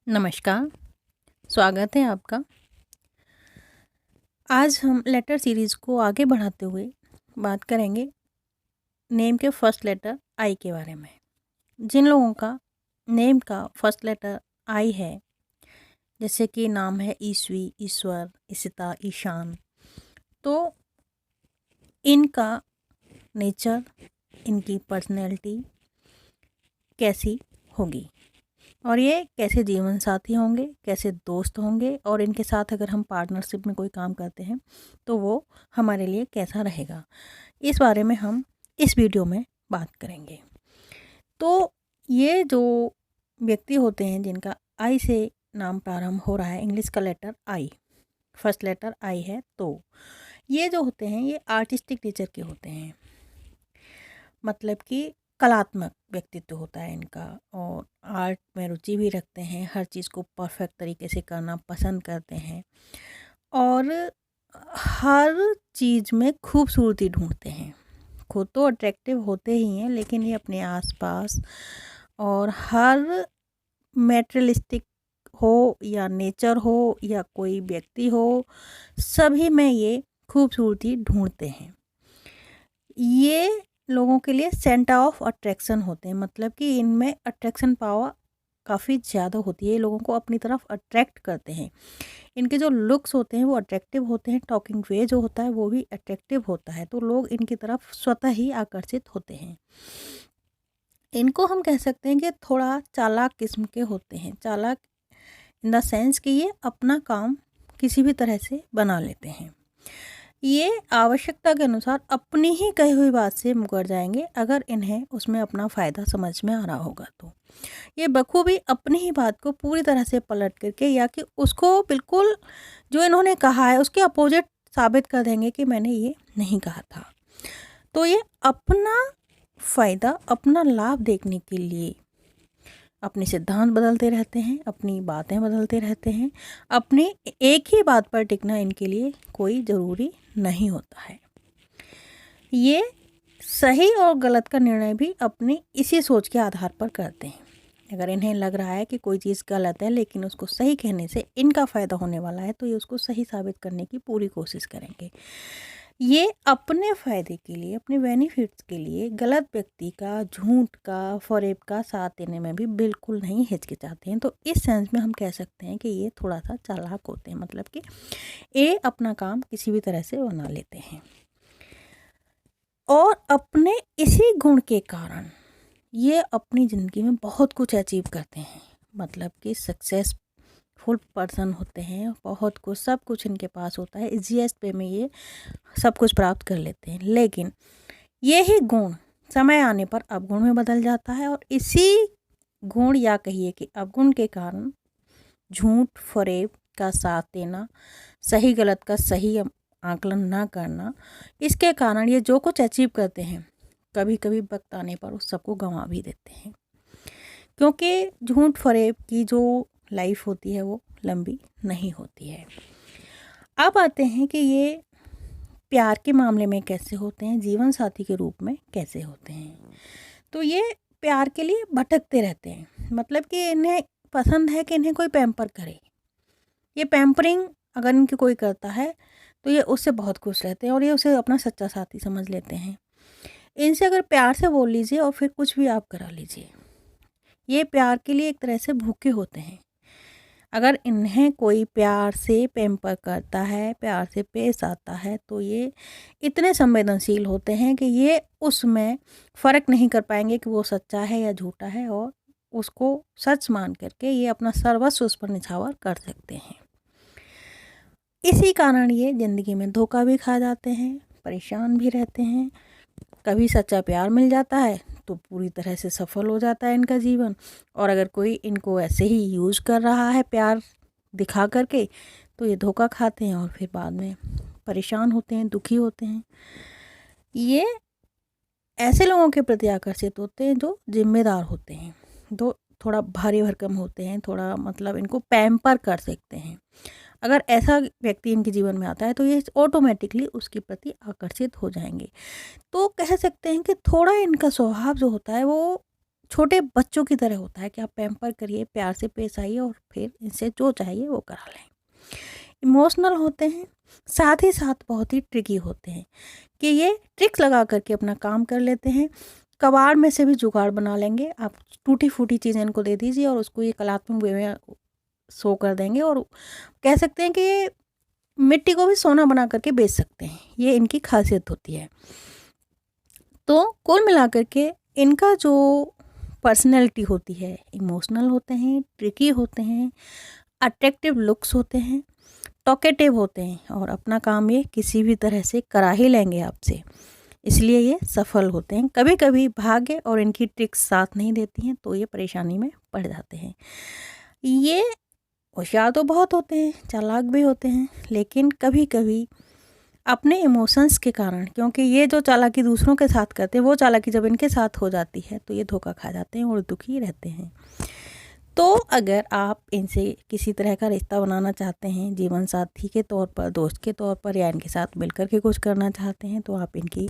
नमस्कार, स्वागत है आपका। आज हम लेटर सीरीज़ को आगे बढ़ाते हुए बात करेंगे नेम के फर्स्ट लेटर आई के बारे में। जिन लोगों का नेम का फर्स्ट लेटर आई है, जैसे कि नाम है ईस्वी, ईश्वर, ईशिता, ईशान, तो इनका नेचर, इनकी पर्सनैलिटी कैसी होगी और ये कैसे जीवन साथी होंगे, कैसे दोस्त होंगे और इनके साथ अगर हम पार्टनरशिप में कोई काम करते हैं तो वो हमारे लिए कैसा रहेगा, इस बारे में हम इस वीडियो में बात करेंगे। तो ये जो व्यक्ति होते हैं जिनका आई से नाम प्रारंभ हो रहा है, इंग्लिश का लेटर आई, फर्स्ट लेटर आई है, तो ये जो होते हैं ये आर्टिस्टिक नेचर के होते हैं। मतलब कि कलात्मक व्यक्तित्व होता है इनका और आर्ट में रुचि भी रखते हैं, हर चीज़ को परफेक्ट तरीके से करना पसंद करते हैं और हर चीज़ में खूबसूरती ढूंढते हैं। खुद तो अट्रैक्टिव होते ही हैं, लेकिन ये अपने आसपास और हर मैटेरियलिस्टिक हो या नेचर हो या कोई व्यक्ति हो, सभी में ये खूबसूरती ढूंढते हैं। ये लोगों के लिए सेंटर ऑफ अट्रैक्शन होते हैं, मतलब कि इनमें अट्रैक्शन पावर काफ़ी ज़्यादा होती है, ये लोगों को अपनी तरफ अट्रैक्ट करते हैं। इनके जो लुक्स होते हैं वो अट्रैक्टिव होते हैं, टॉकिंग वे जो होता है वो भी अट्रैक्टिव होता है, तो लोग इनकी तरफ स्वतः ही आकर्षित होते हैं। इनको हम कह सकते हैं कि थोड़ा चालाक किस्म के होते हैं। चालाक इन द सेंस कि ये अपना काम किसी भी तरह से बना लेते हैं। ये आवश्यकता के अनुसार अपनी ही कही हुई बात से मुकर जाएंगे अगर इन्हें उसमें अपना फ़ायदा समझ में आ रहा होगा तो। ये बखूबी अपनी ही बात को पूरी तरह से पलट करके या कि उसको बिल्कुल जो इन्होंने कहा है उसके अपोजिट साबित कर देंगे कि मैंने ये नहीं कहा था। तो ये अपना फ़ायदा, अपना लाभ देखने के लिए अपने सिद्धांत बदलते रहते हैं, अपनी बातें बदलते रहते हैं। अपनी एक ही बात पर टिकना इनके लिए कोई ज़रूरी नहीं होता है। ये सही और गलत का निर्णय भी अपनी इसी सोच के आधार पर करते हैं। अगर इन्हें लग रहा है कि कोई चीज़ गलत है लेकिन उसको सही कहने से इनका फ़ायदा होने वाला है, तो ये उसको सही साबित करने की पूरी कोशिश करेंगे। ये अपने फ़ायदे के लिए, अपने बेनिफिट्स के लिए गलत व्यक्ति का, झूठ का, फ़रेब का साथ देने में भी बिल्कुल नहीं हिचकिचाते हैं। तो इस सेंस में हम कह सकते हैं कि ये थोड़ा-सा चालाक होते हैं, मतलब कि ये अपना काम किसी भी तरह से बना लेते हैं। और अपने इसी गुण के कारण ये अपनी ज़िंदगी में बहुत कुछ अचीव करते हैं, मतलब कि सक्सेसफुल पर्सन होते हैं, बहुत कुछ, सब कुछ इनके पास होता है, ईज़ीएस्ट वे में ये सब कुछ प्राप्त कर लेते हैं। लेकिन यही गुण समय आने पर अवगुण में बदल जाता है और इसी गुण या कहिए कि अवगुण के कारण झूठ, फरेब का साथ देना, सही गलत का सही आकलन ना करना, इसके कारण ये जो कुछ अचीव करते हैं कभी कभी वक्त आने पर उस सबको गंवा भी देते हैं, क्योंकि झूठ फरेब की जो लाइफ होती है वो लंबी नहीं होती है। अब आते हैं कि ये प्यार के मामले में कैसे होते हैं, जीवन साथी के रूप में कैसे होते हैं। तो ये प्यार के लिए भटकते रहते हैं, मतलब कि इन्हें पसंद है कि इन्हें कोई पैम्पर करे। ये पैम्परिंग अगर इनकी कोई करता है तो ये उससे बहुत खुश रहते हैं और ये उसे अपना सच्चा साथी समझ लेते हैं। इनसे अगर प्यार से बोल लीजिए और फिर कुछ भी आप करा लीजिए, ये प्यार के लिए एक तरह से भूखे होते हैं। अगर इन्हें कोई प्यार से पैम्पर करता है, प्यार से पेश आता है, तो ये इतने संवेदनशील होते हैं कि ये उसमें फ़र्क नहीं कर पाएंगे कि वो सच्चा है या झूठा है, और उसको सच मान करके ये अपना सर्वस्व उस पर निछावर कर सकते हैं। इसी कारण ये ज़िंदगी में धोखा भी खा जाते हैं, परेशान भी रहते हैं। कभी सच्चा प्यार मिल जाता है तो पूरी तरह से सफल हो जाता है इनका जीवन, और अगर कोई इनको ऐसे ही यूज़ कर रहा है प्यार दिखा करके, तो ये धोखा खाते हैं और फिर बाद में परेशान होते हैं, दुखी होते हैं। ये ऐसे लोगों के प्रति आकर्षित होते हैं जो जिम्मेदार होते हैं, जो थोड़ा भारी भरकम होते हैं, थोड़ा मतलब इनको पैम्पर कर सकते हैं। अगर ऐसा व्यक्ति इनके जीवन में आता है तो ये ऑटोमेटिकली उसके प्रति आकर्षित हो जाएंगे। तो कह सकते हैं कि थोड़ा इनका स्वभाव जो होता है वो छोटे बच्चों की तरह होता है कि आप पैम्पर करिए, प्यार से पेश आइए और फिर इनसे जो चाहिए वो करा लें। इमोशनल होते हैं, साथ ही साथ बहुत ही ट्रिकी होते हैं कि ये ट्रिक्स लगा करके अपना काम कर लेते हैं। कबाड़ में से भी जुगाड़ बना लेंगे। आप टूटी फूटी चीज़ें इनको दे दीजिए और उसको ये कलात्मक वे में शो कर देंगे और कह सकते हैं कि ये मिट्टी को भी सोना बना करके बेच सकते हैं। ये इनकी खासियत होती है। तो कुल मिलाकर के इनका जो पर्सनैलिटी होती है, इमोशनल होते हैं, ट्रिकी होते हैं, अट्रैक्टिव लुक्स होते हैं, टॉकेटिव होते हैं और अपना काम ये किसी भी तरह से करा ही लेंगे आपसे, इसलिए ये सफल होते हैं। कभी कभी भाग्य और इनकी ट्रिक्स साथ नहीं देती हैं तो ये परेशानी में पड़ जाते हैं। ये होशियार तो बहुत होते हैं, चालाक भी होते हैं, लेकिन कभी कभी अपने इमोशंस के कारण, क्योंकि ये जो चालाकी दूसरों के साथ करते हैं वो चालाकी जब इनके साथ हो जाती है तो ये धोखा खा जाते हैं और दुखी रहते हैं। तो अगर आप इनसे किसी तरह का रिश्ता बनाना चाहते हैं, जीवन साथी के तौर पर, दोस्त के तौर पर, या इनके साथ मिलकर के कुछ करना चाहते हैं, तो आप इनकी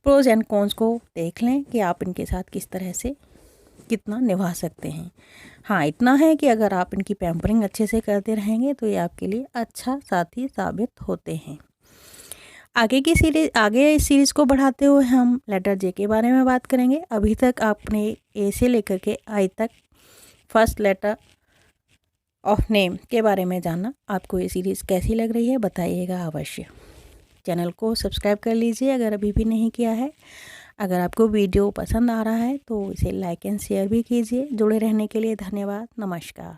प्रोज एंड कॉन्स को देख लें कि आप इनके साथ किस तरह से कितना निभा सकते हैं। हाँ, इतना है कि अगर आप इनकी पैम्परिंग अच्छे से करते रहेंगे तो ये आपके लिए अच्छा साथी साबित होते हैं। आगे इस सीरीज़ को बढ़ाते हुए हम लेटर जे के बारे में बात करेंगे। अभी तक आपने ए से लेकर के आई तक फर्स्ट लेटर ऑफ नेम के बारे में जाना। आपको ये सीरीज़ कैसी लग रही है बताइएगा अवश्य। चैनल को सब्सक्राइब कर लीजिए अगर अभी भी नहीं किया है। अगर आपको वीडियो पसंद आ रहा है तो इसे लाइक एंड शेयर भी कीजिए। जुड़े रहने के लिए धन्यवाद। नमस्कार।